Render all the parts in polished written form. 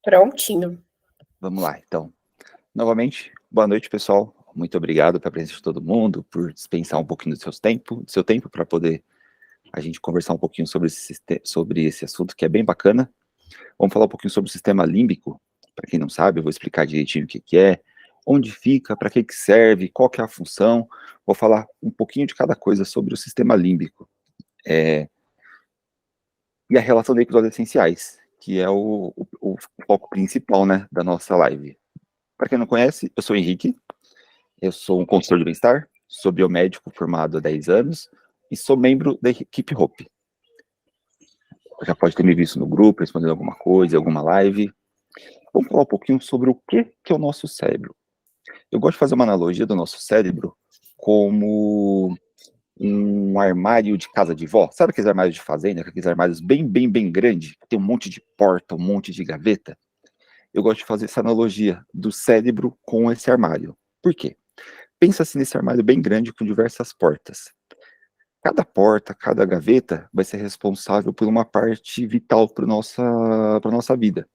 Prontinho. Vamos lá, então. Novamente, boa noite, pessoal. Muito obrigado pela presença de todo mundo, por dispensar um pouquinho do seu tempo para poder a gente conversar um pouquinho sobre esse assunto que é bem bacana. Vamos falar um pouquinho sobre o sistema límbico. Para quem não sabe, eu vou explicar direitinho o que é, onde fica, para que serve, qual que é a função. Vou falar um pouquinho de cada coisa sobre o sistema límbico. E a relação dele com os óleos essenciais, que é o foco principal, né, da nossa live. Para quem não conhece, eu sou o Henrique, eu sou um consultor de bem-estar, sou biomédico formado há 10 anos e sou membro da equipe Hope. Já pode ter me visto no grupo, respondendo alguma coisa, alguma live. Vamos falar um pouquinho sobre o que é o nosso cérebro. Eu gosto de fazer uma analogia do nosso cérebro como um armário de casa de vó. Sabe aqueles armários de fazenda, aqueles armários bem grandes, que tem um monte de porta, um monte de gaveta? Eu gosto de fazer essa analogia do cérebro com esse armário. Por quê? Pensa assim nesse armário bem grande com diversas portas. Cada porta, cada gaveta vai ser responsável por uma parte vital para nossa vida.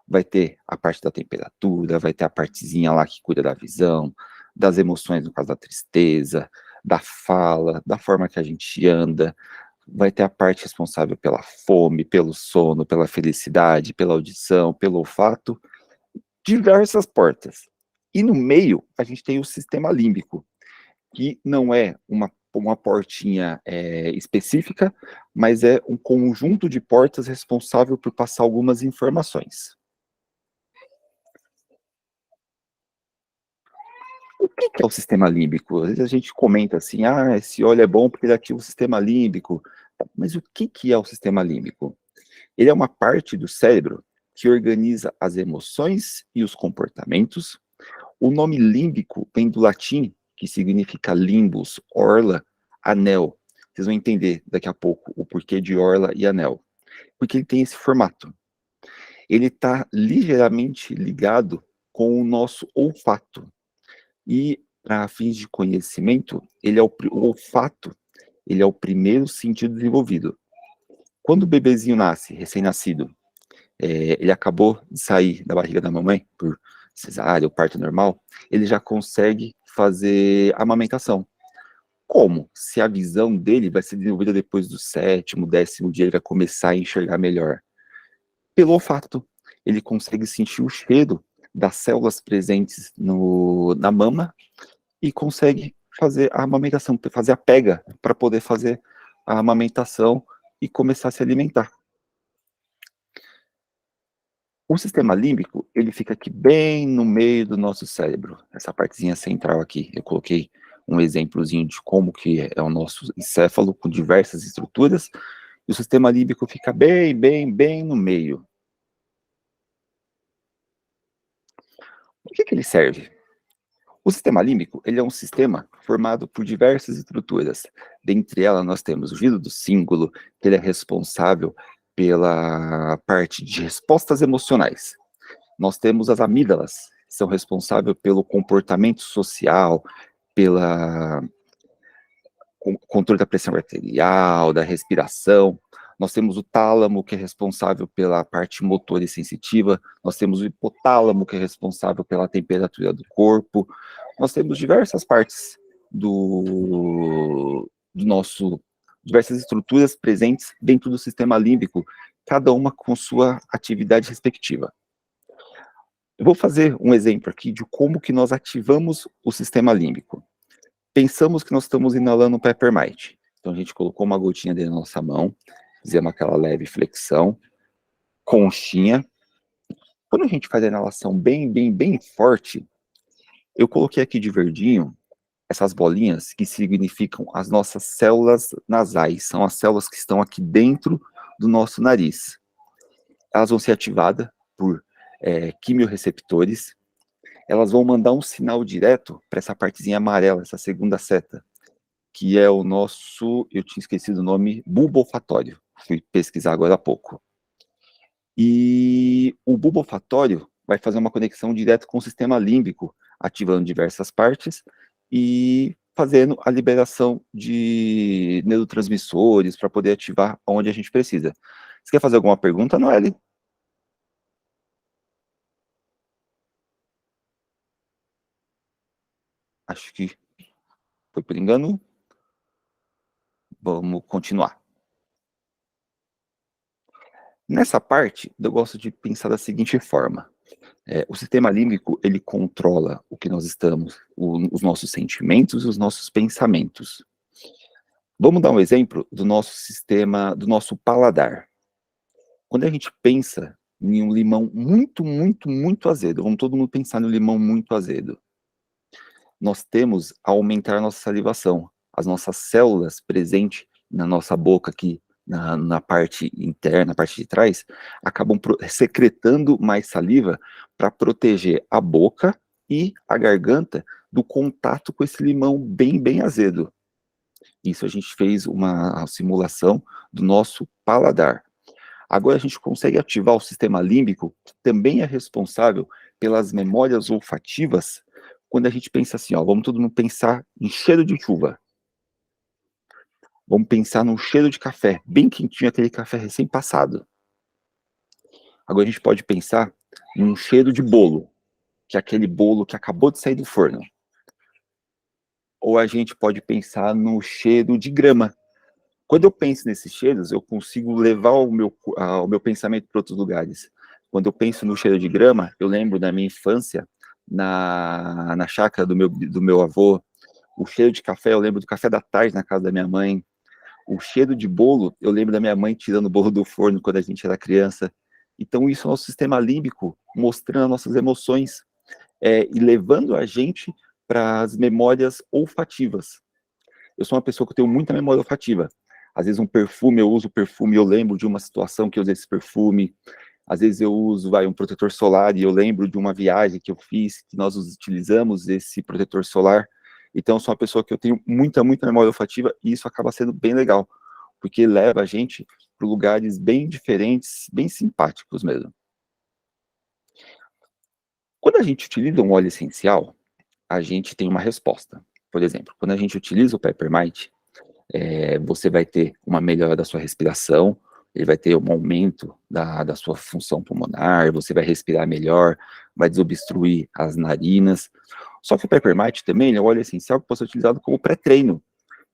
Vai ter a parte da temperatura, vai ter a partezinha lá que cuida da visão, das emoções, no caso da tristeza, da fala, da forma que a gente anda, vai ter a parte responsável pela fome, pelo sono, pela felicidade, pela audição, pelo olfato, diversas portas. E no meio, a gente tem o sistema límbico, que não é uma portinha específica, mas é um conjunto de portas responsável por passar algumas informações. O que é o sistema límbico? Às vezes a gente comenta assim, esse óleo é bom porque ele ativa o sistema límbico. Mas o que é o sistema límbico? Ele é uma parte do cérebro que organiza as emoções e os comportamentos. O nome límbico vem do latim, que significa limbus, orla, anel. Vocês vão entender daqui a pouco o porquê de orla e anel. Porque ele tem esse formato. Ele está ligeiramente ligado com o nosso olfato. E, para fins de conhecimento, o olfato, ele é o primeiro sentido desenvolvido. Quando o bebezinho nasce, recém-nascido, ele acabou de sair da barriga da mamãe por cesárea ou parto normal, ele já consegue fazer amamentação. Como? Se a visão dele vai ser desenvolvida depois do 7º, 10º dia, ele vai começar a enxergar melhor. Pelo olfato, ele consegue sentir o cheiro das células presentes na mama e consegue fazer a amamentação, fazer a pega para poder fazer a amamentação e começar a se alimentar. O sistema límbico, ele fica aqui bem no meio do nosso cérebro, essa partezinha central aqui. Eu coloquei um exemplozinho de como que é o nosso encéfalo, com diversas estruturas, e o sistema límbico fica bem no meio. Por que ele serve? O sistema límbico, ele é um sistema formado por diversas estruturas. Dentre elas, nós temos o giro do símbolo, que ele é responsável pela parte de respostas emocionais. Nós temos as amígdalas, que são responsáveis pelo comportamento social, pela controle da pressão arterial, da respiração. Nós temos o tálamo, que é responsável pela parte motora e sensitiva. Nós temos o hipotálamo, que é responsável pela temperatura do corpo. Nós temos diversas partes do nosso, diversas estruturas presentes dentro do sistema límbico, cada uma com sua atividade respectiva. Eu vou fazer um exemplo aqui de como que nós ativamos o sistema límbico. Pensamos que nós estamos inalando um peppermint. Então a gente colocou uma gotinha dentro da nossa mão, fizemos aquela leve flexão, conchinha. Quando a gente faz a inalação bem forte, eu coloquei aqui de verdinho essas bolinhas que significam as nossas células nasais, são as células que estão aqui dentro do nosso nariz. Elas vão ser ativadas por quimiorreceptores, elas vão mandar um sinal direto para essa partezinha amarela, essa segunda seta, que é o nosso, eu tinha esquecido o nome, bulbo olfatório. Fui pesquisar agora há pouco. E o bulbo olfatório vai fazer uma conexão direta com o sistema límbico, ativando diversas partes e fazendo a liberação de neurotransmissores para poder ativar onde a gente precisa. Você quer fazer alguma pergunta, Noelle? Acho que foi por engano. Vamos continuar. Nessa parte, eu gosto de pensar da seguinte forma. O sistema límbico, ele controla o que nós estamos, os nossos sentimentos e os nossos pensamentos. Vamos dar um exemplo do nosso sistema, do nosso paladar. Quando a gente pensa em um limão muito, muito, muito azedo, vamos todo mundo pensar no limão muito azedo. Nós temos a aumentar a nossa salivação. As nossas células presentes na nossa boca aqui, na parte interna, na parte de trás, acabam secretando mais saliva para proteger a boca e a garganta do contato com esse limão bem, bem azedo. Isso a gente fez uma simulação do nosso paladar. Agora a gente consegue ativar o sistema límbico, que também é responsável pelas memórias olfativas, quando a gente pensa assim, ó, vamos todo mundo pensar em cheiro de chuva. Vamos pensar num cheiro de café, bem quentinho, aquele café recém-passado. Agora a gente pode pensar num cheiro de bolo, que é aquele bolo que acabou de sair do forno. Ou a gente pode pensar no cheiro de grama. Quando eu penso nesses cheiros, eu consigo levar o meu pensamento para outros lugares. Quando eu penso no cheiro de grama, eu lembro da minha infância na chácara do meu avô. O cheiro de café, eu lembro do café da tarde na casa da minha mãe. O cheiro de bolo, eu lembro da minha mãe tirando o bolo do forno quando a gente era criança. Então, isso é o nosso sistema límbico, mostrando as nossas emoções e levando a gente para as memórias olfativas. Eu sou uma pessoa que eu tenho muita memória olfativa. Às vezes um perfume, eu uso perfume, eu lembro de uma situação que eu usei esse perfume. Às vezes eu uso um protetor solar e eu lembro de uma viagem que eu fiz, que nós utilizamos esse protetor solar. Então, eu sou uma pessoa que eu tenho muita, muita memória olfativa e isso acaba sendo bem legal, porque leva a gente para lugares bem diferentes, bem simpáticos mesmo. Quando a gente utiliza um óleo essencial, a gente tem uma resposta. Por exemplo, quando a gente utiliza o Peppermint, você vai ter uma melhora da sua respiração, ele vai ter um aumento da sua função pulmonar, você vai respirar melhor, vai desobstruir as narinas. Só que o Peppermint também é um óleo essencial que pode ser utilizado como pré-treino.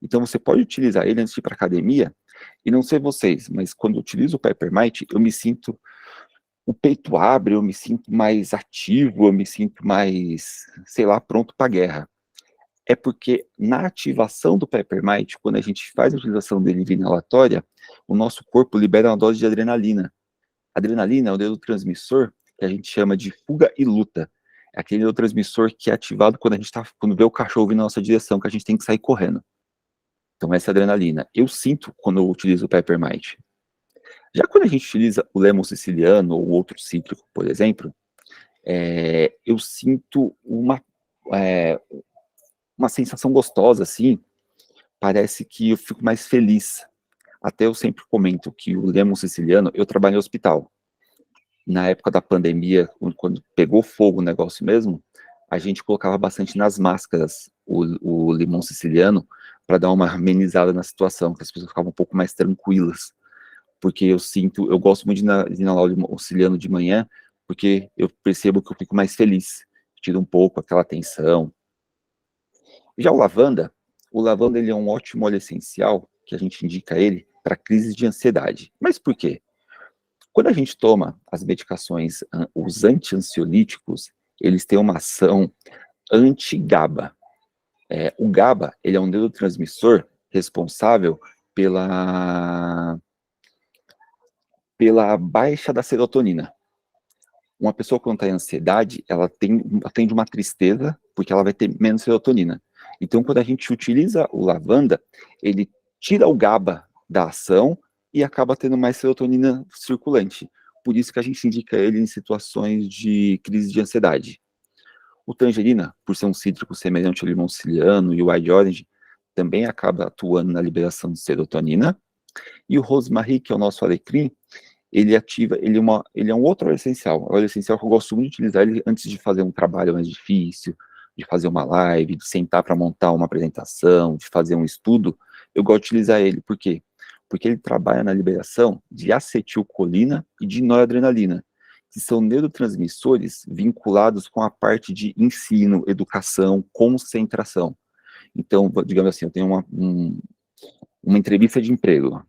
Então você pode utilizar ele antes de ir para a academia, e não sei vocês, mas quando eu utilizo o Peppermint, eu me sinto, o peito abre, eu me sinto mais ativo, eu me sinto mais, sei lá, pronto para a guerra. É porque na ativação do Peppermint, quando a gente faz a utilização dele via inalatória, o nosso corpo libera uma dose de adrenalina. A adrenalina é o neurotransmissor que a gente chama de fuga e luta. É aquele neurotransmissor que é ativado quando a gente quando vê o cachorro vindo na nossa direção, que a gente tem que sair correndo. Então essa é a adrenalina. Eu sinto quando eu utilizo o Peppermint. Já quando a gente utiliza o lemon siciliano ou outro cítrico, por exemplo, eu sinto uma sensação gostosa, assim, parece que eu fico mais feliz. Até eu sempre comento que o lemon siciliano, eu trabalho no hospital. Na época da pandemia, quando pegou fogo o negócio mesmo, a gente colocava bastante nas máscaras o limão siciliano para dar uma amenizada na situação, que as pessoas ficavam um pouco mais tranquilas. Porque eu gosto muito de inalar o limão siciliano de manhã, porque eu percebo que eu fico mais feliz, tira um pouco aquela tensão. Já o lavanda ele é um ótimo óleo essencial, que a gente indica ele para crises de ansiedade. Mas por quê? Quando a gente toma as medicações, os anti-ansiolíticos, eles têm uma ação anti-GABA. O GABA, ele é um neurotransmissor responsável pela baixa da serotonina. Uma pessoa quando está em ansiedade, ela tende uma tristeza, porque ela vai ter menos serotonina. Então, quando a gente utiliza o lavanda, ele tira o GABA da ação e acaba tendo mais serotonina circulante. Por isso que a gente indica ele em situações de crise de ansiedade. O tangerina, por ser um cítrico semelhante ao limão siciliano e o white orange, também acaba atuando na liberação de serotonina. E o rosemary, que é o nosso alecrim, ele é um outro óleo essencial. É um óleo essencial que eu gosto muito de utilizar ele antes de fazer um trabalho mais difícil, de fazer uma live, de sentar para montar uma apresentação, de fazer um estudo. Eu gosto de utilizar ele. Por quê? Porque ele trabalha na liberação de acetilcolina e de noradrenalina. que são neurotransmissores vinculados com a parte de ensino, educação, concentração. Então, digamos assim, eu tenho uma entrevista de emprego.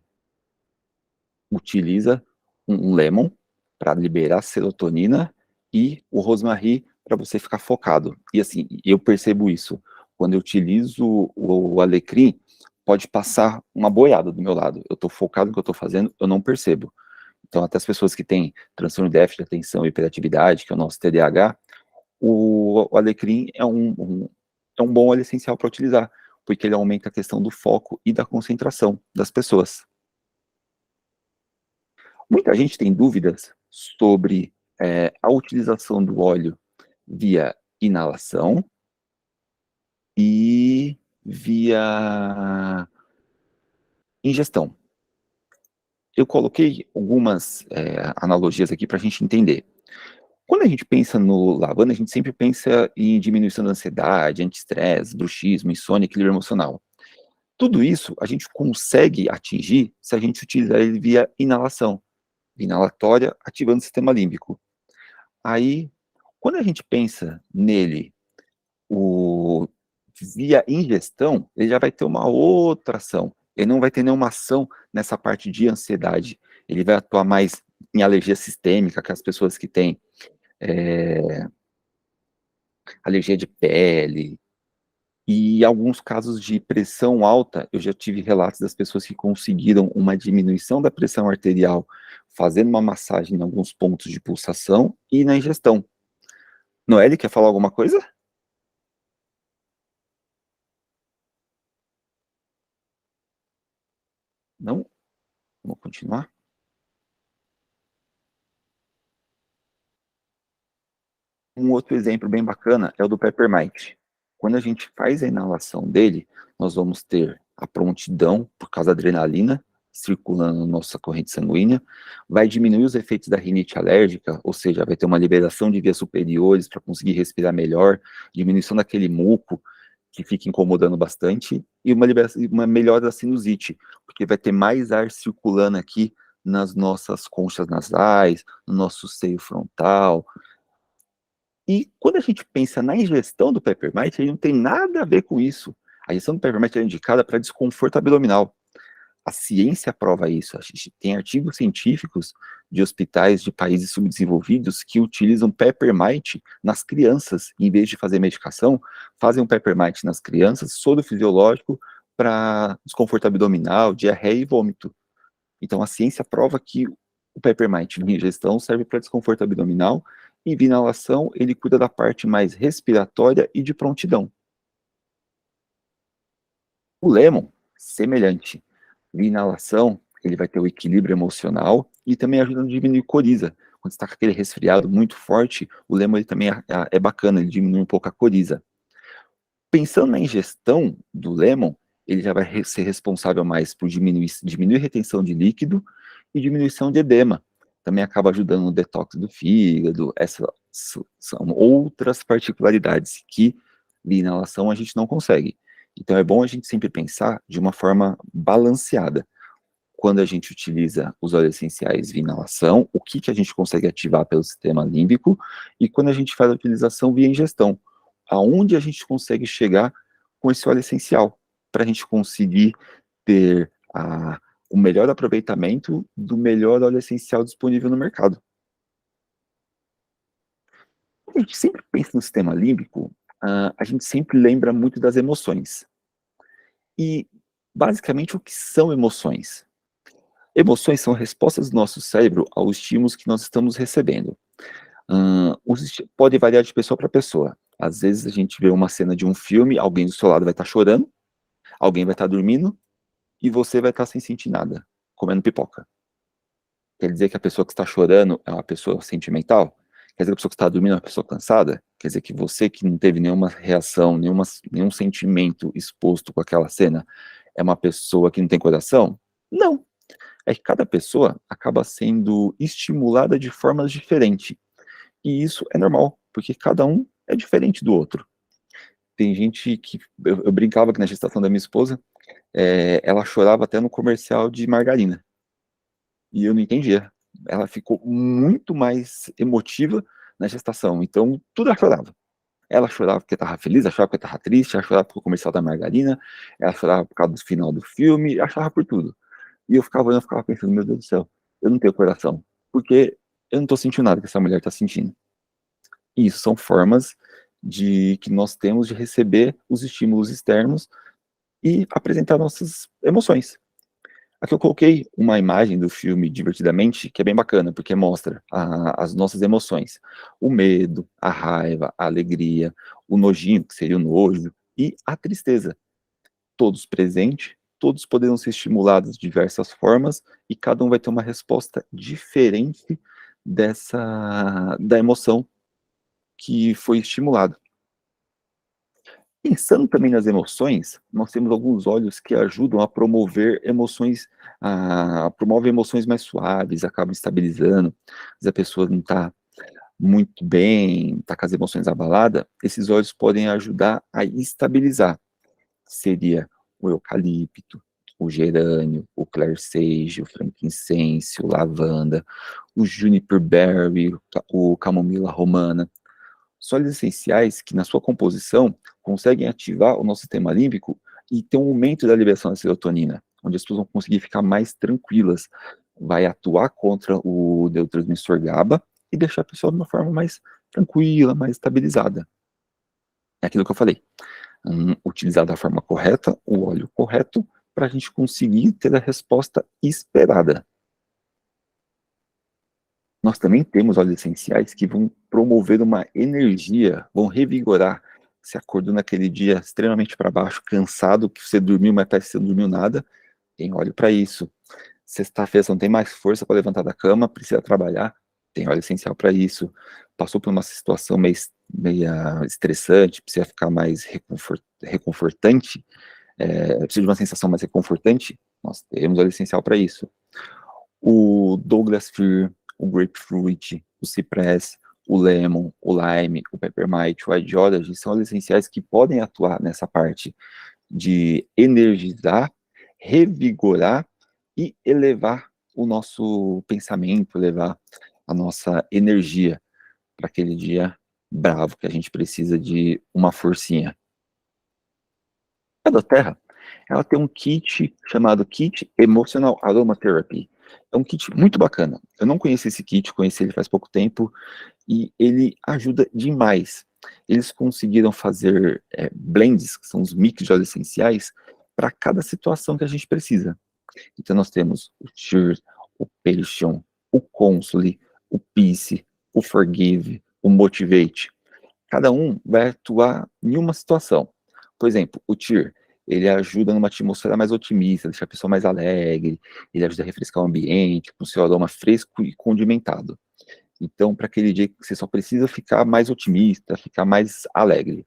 Utiliza um lemon para liberar serotonina e o rosmarin para você ficar focado. E assim, eu percebo isso. Quando eu utilizo o alecrim, pode passar uma boiada do meu lado. Eu estou focado no que eu estou fazendo, eu não percebo. Então, até as pessoas que têm transtorno de déficit de atenção e hiperatividade, que é o nosso TDAH, o alecrim é um bom óleo essencial para utilizar, porque ele aumenta a questão do foco e da concentração das pessoas. Muita gente tem dúvidas sobre a utilização do óleo via inalação e via ingestão. Eu coloquei algumas analogias aqui para a gente entender. Quando a gente pensa no lavanda, a gente sempre pensa em diminuição da ansiedade, anti-estresse, bruxismo, insônia, equilíbrio emocional. Tudo isso a gente consegue atingir se a gente utilizar ele via inalação, inalatória, ativando o sistema límbico. Aí, quando a gente pensa nele via ingestão, ele já vai ter uma outra ação. Ele não vai ter nenhuma ação nessa parte de ansiedade. Ele vai atuar mais em alergia sistêmica, que as pessoas que têm alergia de pele, e alguns casos de pressão alta, eu já tive relatos das pessoas que conseguiram uma diminuição da pressão arterial fazendo uma massagem em alguns pontos de pulsação e na ingestão. Noelle, quer falar alguma coisa? Não? Vamos continuar? Um outro exemplo bem bacana é o do Peppermint. Quando a gente faz a inalação dele, nós vamos ter a prontidão, por causa da adrenalina, circulando na nossa corrente sanguínea, vai diminuir os efeitos da rinite alérgica, ou seja, vai ter uma liberação de vias superiores para conseguir respirar melhor, diminuição daquele muco que fica incomodando bastante, e uma melhora da sinusite, porque vai ter mais ar circulando aqui nas nossas conchas nasais, no nosso seio frontal. E quando a gente pensa na ingestão do Peppermint, ele não tem nada a ver com isso. A ingestão do Peppermint é indicada para desconforto abdominal. A ciência prova isso. A gente tem artigos científicos de hospitais de países subdesenvolvidos que utilizam Peppermint nas crianças. Em vez de fazer medicação, fazem um Peppermint nas crianças, soro fisiológico, para desconforto abdominal, diarreia e vômito. Então, a ciência prova que o Peppermint em ingestão serve para desconforto abdominal e via inalação ele cuida da parte mais respiratória e de prontidão. O Lemon, semelhante. Via inalação, ele vai ter o equilíbrio emocional e também ajuda a diminuir coriza. Quando está com aquele resfriado muito forte, o Lemon ele também é bacana, ele diminui um pouco a coriza. Pensando na ingestão do Lemon, ele já vai ser responsável mais por diminuir a retenção de líquido e diminuição de edema. Também acaba ajudando no detox do fígado. Essas são outras particularidades que, via inalação, a gente não consegue. Então, é bom a gente sempre pensar de uma forma balanceada. Quando a gente utiliza os óleos essenciais via inalação, o que a gente consegue ativar pelo sistema límbico, e quando a gente faz a utilização via ingestão, aonde a gente consegue chegar com esse óleo essencial, para a gente conseguir ter o melhor aproveitamento do melhor óleo essencial disponível no mercado. Quando a gente sempre pensa no sistema límbico, a gente sempre lembra muito das emoções. E, basicamente, o que são emoções? Emoções são respostas do nosso cérebro aos estímulos que nós estamos recebendo. Pode variar de pessoa para pessoa. Às vezes a gente vê uma cena de um filme, alguém do seu lado vai estar chorando, alguém vai estar dormindo, e você vai estar sem sentir nada, comendo pipoca. Quer dizer que a pessoa que está chorando é uma pessoa sentimental? Quer dizer que a pessoa que está dormindo é uma pessoa cansada? Quer dizer que você que não teve nenhuma reação, nenhum sentimento exposto com aquela cena, é uma pessoa que não tem coração? Não. É que cada pessoa acaba sendo estimulada de formas diferentes. E isso é normal, porque cada um é diferente do outro. Tem gente que. Eu brincava que na gestação da minha esposa, ela chorava até no comercial de margarina. E eu não entendia. ela ficou muito mais emotiva na gestação. Então, tudo ela chorava. Ela chorava porque estava feliz, ela chorava porque estava triste, ela chorava por o comercial da margarina, ela chorava por causa do final do filme, ela chorava por tudo. E eu ficava olhando, eu ficava pensando, meu Deus do céu, eu não tenho coração, porque eu não estou sentindo nada que essa mulher está sentindo. E isso são formas de que nós temos de receber os estímulos externos e apresentar nossas emoções. Aqui eu coloquei uma imagem do filme Divertidamente, que é bem bacana, porque mostra as nossas emoções. O medo, a raiva, a alegria, o nojinho, que seria o nojo, e a tristeza. Todos presentes, todos poderiam ser estimulados de diversas formas, e cada um vai ter uma resposta diferente da emoção que foi estimulado. Pensando também nas emoções, nós temos alguns óleos que ajudam a promover emoções, promove emoções mais suaves, acabam estabilizando. Se a pessoa não está muito bem, está com as emoções abaladas, esses óleos podem ajudar a estabilizar. Seria o eucalipto, o gerânio, o clair sage, o frankincense, o lavanda, o juniper berry, o camomila romana. Sólidos essenciais que, na sua composição, conseguem ativar o nosso sistema límbico e ter um aumento da liberação da serotonina, onde as pessoas vão conseguir ficar mais tranquilas. Vai atuar contra o neurotransmissor GABA e deixar a pessoa de uma forma mais tranquila, mais estabilizada. É aquilo que eu falei. Utilizar da forma correta, o óleo correto, para a gente conseguir ter a resposta esperada. Nós também temos óleos essenciais que vão promover uma energia, vão revigorar. Você acordou naquele dia extremamente para baixo, cansado, que você dormiu, mas parece que você não dormiu nada, tem óleo para isso. Sexta-feira você não tem mais força para levantar da cama, precisa trabalhar, tem óleo essencial para isso. Passou por uma situação meia estressante, precisa ficar mais reconfortante, precisa de uma sensação mais reconfortante, nós temos óleo essencial para isso. O Douglas Fir, o Grapefruit, o Cypress, o Lemon, o Lime, o Peppermint, o Ideology são óleos essenciais que podem atuar nessa parte de energizar, revigorar e elevar o nosso pensamento, elevar a nossa energia para aquele dia bravo que a gente precisa de uma forcinha. A da Terra, ela tem um kit chamado Kit Emotional Aromatherapy. É um kit muito bacana. Eu não conheço esse kit, conheci ele faz pouco tempo, e ele ajuda demais. Eles conseguiram fazer blends, que são os mix de óleos essenciais, para cada situação que a gente precisa. Então nós temos o Cheer, o Passion, o Console, o Peace, o Forgive, o Motivate. Cada um vai atuar em uma situação. Por exemplo, o Cheer, ele ajuda numa atmosfera mais otimista, deixa a pessoa mais alegre, ele ajuda a refrescar o ambiente, com seu aroma fresco e condimentado. Então, para aquele dia que você só precisa ficar mais otimista, ficar mais alegre,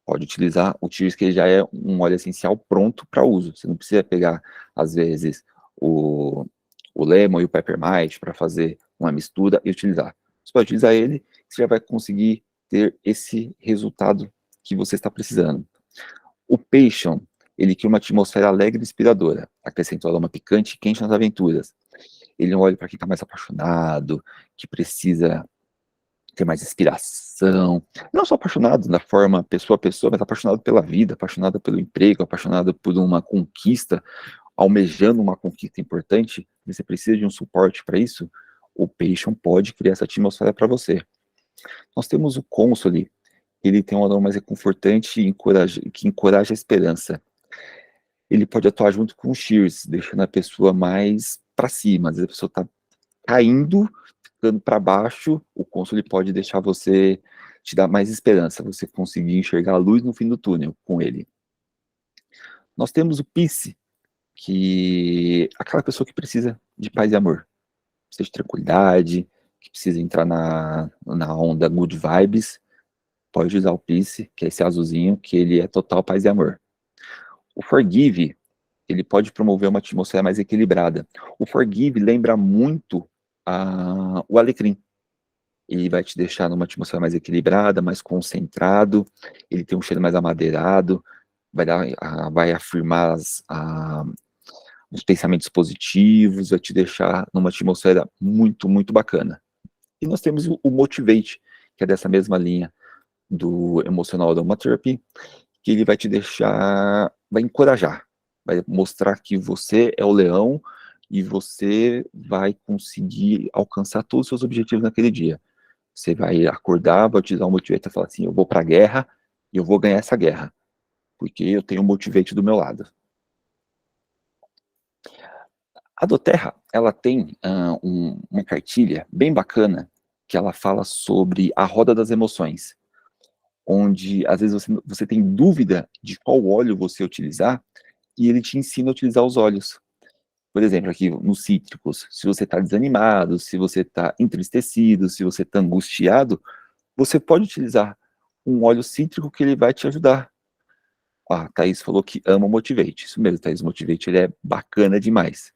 pode utilizar o Tears, que já é um óleo essencial pronto para uso. Você não precisa pegar, às vezes, o Lemon e o Peppermint para fazer uma mistura e utilizar. Você pode utilizar ele, você já vai conseguir ter esse resultado que você está precisando. O Passion, ele cria uma atmosfera alegre e inspiradora, acrescenta um aroma picante e quente nas aventuras. Ele é um óleo para quem está mais apaixonado, que precisa ter mais inspiração. Não só apaixonado na forma pessoa a pessoa, mas apaixonado pela vida, apaixonado pelo emprego, apaixonado por uma conquista, almejando uma conquista importante. Você precisa de um suporte para isso. O Passion pode criar essa atmosfera para você. Nós temos o Console, ele tem um aroma mais reconfortante e que encoraja a esperança. Ele pode atuar junto com o Cheers, deixando a pessoa mais para cima. Às vezes a pessoa está caindo, ficando para baixo, o Console pode deixar você, te dar mais esperança, você conseguir enxergar a luz no fim do túnel com ele. Nós temos o Peace, que é aquela pessoa que precisa de paz e amor, precisa de tranquilidade, que precisa entrar na onda good vibes, pode usar o Peace, que é esse azulzinho, que ele é total paz e amor. O Forgive, ele pode promover uma atmosfera mais equilibrada. O Forgive lembra muito o alecrim. Ele vai te deixar numa atmosfera mais equilibrada, mais concentrado, ele tem um cheiro mais amadeirado, vai afirmar uns pensamentos positivos, vai te deixar numa atmosfera muito, muito bacana. E nós temos o Motivate, que é dessa mesma linha do Emotional Aromatherapy, que ele vai te deixar, vai encorajar, vai mostrar que você é o leão e você vai conseguir alcançar todos os seus objetivos naquele dia. Você vai acordar, vai utilizar o Motivate e falar assim, eu vou para a guerra e eu vou ganhar essa guerra, porque eu tenho o Motivate do meu lado. A doTERRA, ela tem uma cartilha bem bacana, que ela fala sobre a roda das emoções, onde às vezes você tem dúvida de qual óleo você utilizar, e ele te ensina a utilizar os óleos. Por exemplo, aqui nos cítricos, se você está desanimado, se você está entristecido, se você está angustiado, você pode utilizar um óleo cítrico que ele vai te ajudar. A Thaís falou que ama o Motivate. Isso mesmo, Thaís, o Motivate ele é bacana demais.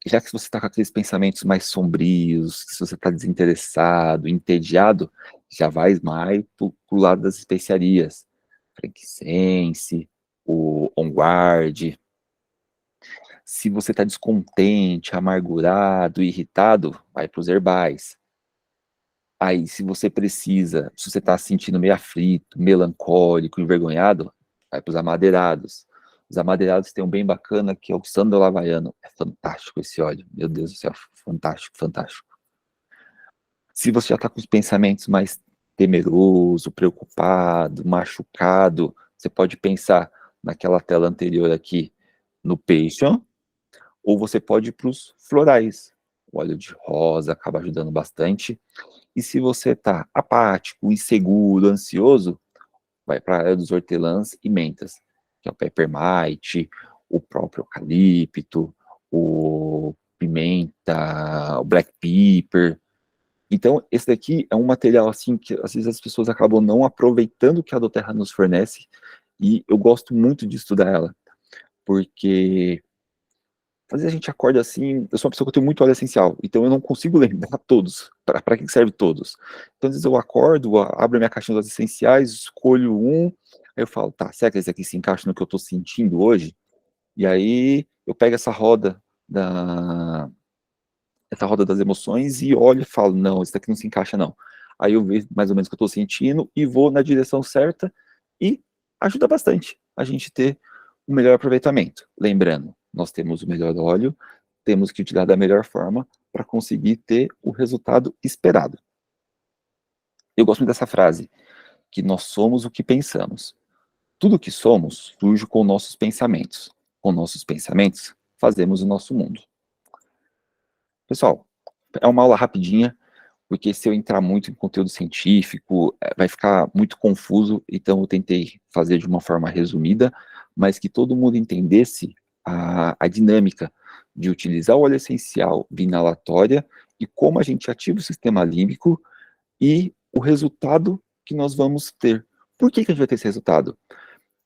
Já que você está com aqueles pensamentos mais sombrios, se você está desinteressado, entediado, já vai mais para o lado das especiarias. Frankincense, o On Guard. Se você está descontente, amargurado, irritado, vai para os herbais. Aí, se você precisa, se você está se sentindo meio aflito, melancólico, envergonhado, vai para os amadeirados. Os amadeirados têm um bem bacana que é o Sândalo Havaiano. É fantástico esse óleo. Meu Deus do céu, fantástico, fantástico. Se você já está com os pensamentos mais temeroso, preocupado, machucado, você pode pensar naquela tela anterior aqui no Patreon, ou você pode ir para os florais. O óleo de rosa acaba ajudando bastante. E se você está apático, inseguro, ansioso, vai para a área dos hortelãs e mentas, que é o peppermint, o próprio eucalipto, o pimenta, o black pepper. Então, esse daqui é um material assim que às vezes as pessoas acabam não aproveitando o que a doTERRA nos fornece, e eu gosto muito de estudar ela, porque às vezes a gente acorda assim, eu sou uma pessoa que eu tenho muito óleo essencial, então eu não consigo lembrar todos, para que serve todos. Então às vezes eu acordo, abro a minha caixinha de óleos essenciais, escolho um, aí eu falo, tá, será que esse aqui se encaixa no que eu tô sentindo hoje? E aí eu pego essa roda das emoções e olho e falo, não, esse daqui não se encaixa não. Aí eu vejo mais ou menos o que eu tô sentindo e vou na direção certa, e ajuda bastante a gente ter um melhor aproveitamento. Lembrando, nós temos o melhor óleo, temos que utilizar da melhor forma para conseguir ter o resultado esperado. Eu gosto muito dessa frase, que nós somos o que pensamos. Tudo o que somos surge com nossos pensamentos. Com nossos pensamentos, fazemos o nosso mundo. Pessoal, é uma aula rapidinha, porque se eu entrar muito em conteúdo científico, vai ficar muito confuso, então eu tentei fazer de uma forma resumida, mas que todo mundo entendesse a dinâmica de utilizar o óleo essencial via inalatória e como a gente ativa o sistema límbico e o resultado que nós vamos ter. Por que a gente vai ter esse resultado?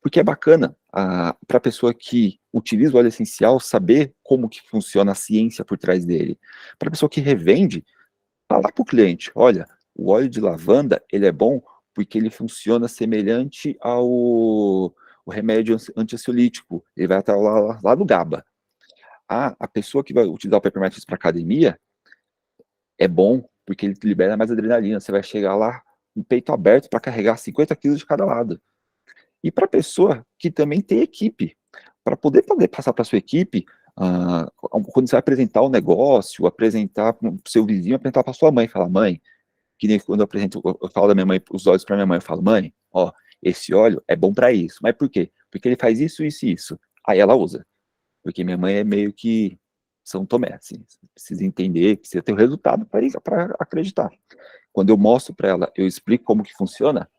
Porque é bacana para a pessoa que utiliza o óleo essencial saber como que funciona a ciência por trás dele. Para a pessoa que revende, falar para o cliente, olha, o óleo de lavanda, ele é bom porque ele funciona semelhante ao o remédio antiansiolítico, ele vai estar lá no GABA. A pessoa que vai utilizar o Peppermint para academia, é bom porque ele libera mais adrenalina, você vai chegar lá com o peito aberto para carregar 50 quilos de cada lado. E para a pessoa que também tem equipe, para poder passar para sua equipe, quando você vai apresentar o negócio, apresentar para o seu vizinho, apresentar para sua mãe, falar, mãe, que nem quando eu apresento, eu falo da minha mãe, os olhos para minha mãe, eu falo, mãe, ó, esse óleo é bom para isso. Mas por quê? Porque ele faz isso, isso e isso. Aí ela usa. Porque minha mãe é meio que São Tomé, assim, precisa entender, precisa ter o resultado para acreditar. Quando eu mostro para ela, eu explico como que funciona,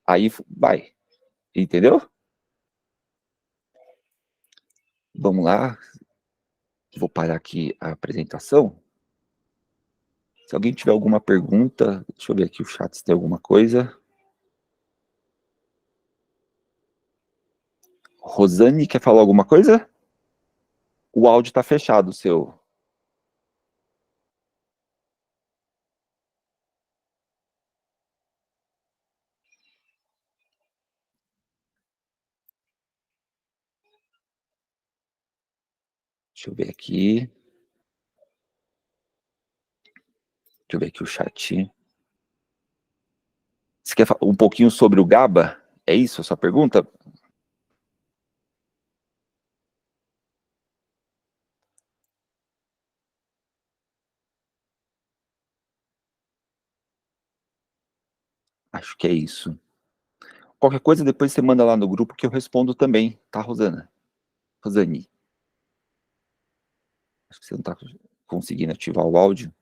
aí vai, entendeu? Vamos lá, vou parar aqui a apresentação. Se alguém tiver alguma pergunta, deixa eu ver aqui o chat se tem alguma coisa. Rosane, quer falar alguma coisa? O áudio está fechado, o seu. Deixa eu ver aqui. Deixa eu ver aqui o chat. Você quer falar um pouquinho sobre o GABA? É isso a sua pergunta? Acho que é isso. Qualquer coisa, depois você manda lá no grupo que eu respondo também, tá, Rosana? Rosane. Acho que você não tá conseguindo ativar o áudio.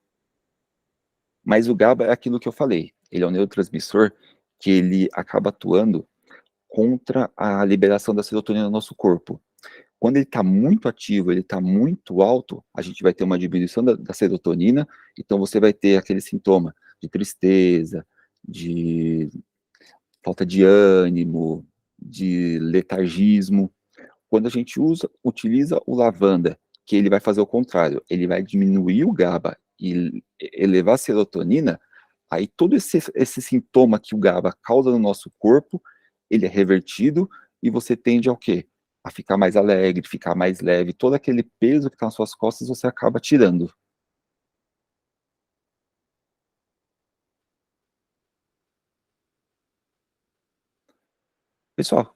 Mas o GABA é aquilo que eu falei. Ele é um neurotransmissor que ele acaba atuando contra a liberação da serotonina no nosso corpo. Quando ele está muito ativo, ele está muito alto, a gente vai ter uma diminuição da serotonina, então você vai ter aquele sintoma de tristeza, de falta de ânimo, de letargismo. Quando a gente utiliza o lavanda, que ele vai fazer o contrário, ele vai diminuir o GABA e elevar a serotonina, aí todo esse sintoma que o GABA causa no nosso corpo, ele é revertido e você tende ao quê? A ficar mais alegre, ficar mais leve, todo aquele peso que está nas suas costas você acaba tirando. Pessoal,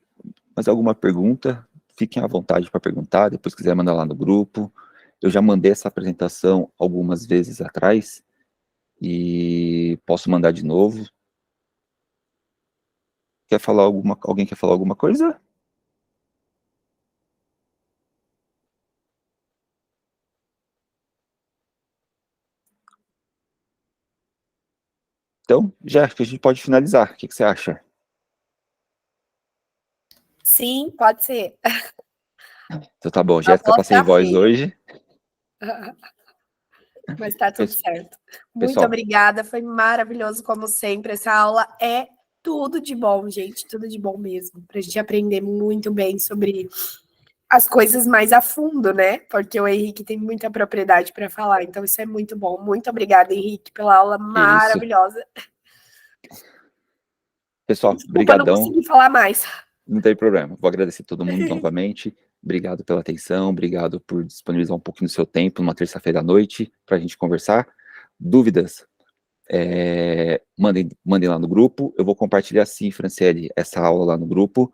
mais alguma pergunta? Fiquem à vontade para perguntar, depois quiser mandar lá no grupo. Eu já mandei essa apresentação algumas vezes atrás e posso mandar de novo. Alguém quer falar alguma coisa? Então, já acho que a gente pode finalizar. O que você acha? Sim, pode ser. Então tá bom, A Jéssica, voz tá sem tá voz feia. hoje. Mas tá tudo certo. Muito Pessoal, obrigada, foi maravilhoso como sempre. Essa aula é tudo de bom, gente, tudo de bom mesmo. Pra gente aprender muito bem sobre as coisas mais a fundo, né? Porque o Henrique tem muita propriedade para falar, então isso é muito bom. Muito obrigada, Henrique, pela aula que isso. maravilhosa. Pessoal, Desculpa, não brigadão. consegui falar mais. Não tem problema. Vou agradecer todo mundo novamente. Obrigado pela atenção, obrigado por disponibilizar um pouquinho do seu tempo numa terça-feira à noite para a gente conversar. Dúvidas? Mandem lá no grupo. Eu vou compartilhar sim, Franciele, essa aula lá no grupo.